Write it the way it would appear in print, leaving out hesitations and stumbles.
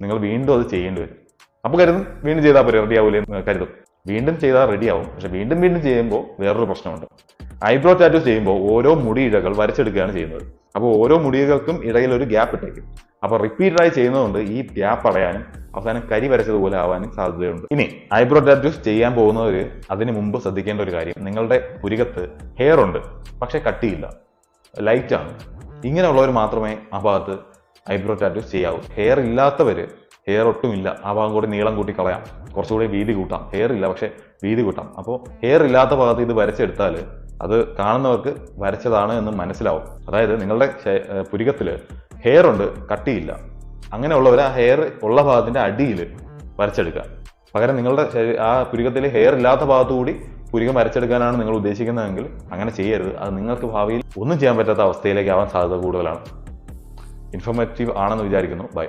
നിങ്ങൾ വീണ്ടും അത് ചെയ്യേണ്ടി വരും. അപ്പോൾ കരുതും വീണ്ടും ചെയ്താൽ പോരെ, റെഡി ആവില്ലേ എന്ന് കരുതും. വീണ്ടും ചെയ്താൽ റെഡി ആവും. പക്ഷെ വീണ്ടും ചെയ്യുമ്പോൾ വേറൊരു പ്രശ്നമുണ്ട്. ഐബ്രോ ടാറ്റൂസ് ചെയ്യുമ്പോൾ ഓരോ മുടി ഇഴകൾ വരച്ചെടുക്കുകയാണ് ചെയ്യുന്നത്. അപ്പോൾ ഓരോ മുടികൾക്കും ഇടയിൽ ഒരു ഗ്യാപ്പ് ഇട്ടേക്കും. അപ്പോൾ റിപ്പീറ്റഡായി ചെയ്യുന്നതുകൊണ്ട് ഈ ഗ്യാപ്പ് അടയാനും അവസാനം കരി വരച്ചതുപോലെ ആവാനും സാധ്യതയുണ്ട്. ഇനി ഐബ്രോ ടാറ്റൂസ് ചെയ്യാൻ പോകുന്നവർ അതിന് മുമ്പ് ശ്രദ്ധിക്കേണ്ട ഒരു കാര്യം, നിങ്ങളുടെ പുരികത്ത് ഹെയർ ഉണ്ട് പക്ഷെ കട്ടിയില്ല, ലൈറ്റാണ്. ഇങ്ങനെയുള്ളവർ മാത്രമേ ആ ഭാഗത്ത് ഐബ്രോ ടാറ്റൂസ് ചെയ്യാവൂ. ഹെയർ ഇല്ലാത്തവർ, ഹെയർ ഒട്ടുമില്ല, ആ ഭാഗം കൂടി നീളം കൂട്ടി കളയാം, കുറച്ചുകൂടി വീതി കൂട്ടാം. ഹെയർ ഇല്ല പക്ഷെ വീതി കൂട്ടാം. അപ്പോൾ ഹെയർ ഇല്ലാത്ത ഭാഗത്ത് ഇത് വരച്ചെടുത്താൽ അത് കാണുന്നവർക്ക് വരച്ചതാണ് എന്ന് മനസ്സിലാവും. അതായത് നിങ്ങളുടെ പുരികത്തിൽ ഹെയർ ഉണ്ട്, കട്ടിയില്ല, അങ്ങനെയുള്ളവർ ആ ഹെയർ ഉള്ള ഭാഗത്തിന്റെ അടിയിൽ വരച്ചെടുക്കുക. പകരം നിങ്ങളുടെ ആ പുരികത്തിൽ ഹെയർ ഇല്ലാത്ത ഭാഗത്തുകൂടി പുരികം വരച്ചെടുക്കാനാണ് നിങ്ങൾ ഉദ്ദേശിക്കുന്നതെങ്കിൽ അങ്ങനെ ചെയ്യരുത്. അത് നിങ്ങൾക്ക് ഭാവിയിൽ ഒന്നും ചെയ്യാൻ പറ്റാത്ത അവസ്ഥയിലേക്ക് ആവാൻ സാധ്യത കൂടുതലാണ്. ഇൻഫോർമേറ്റീവ് ആണെന്ന് വിചാരിക്കുന്നു. ബൈ.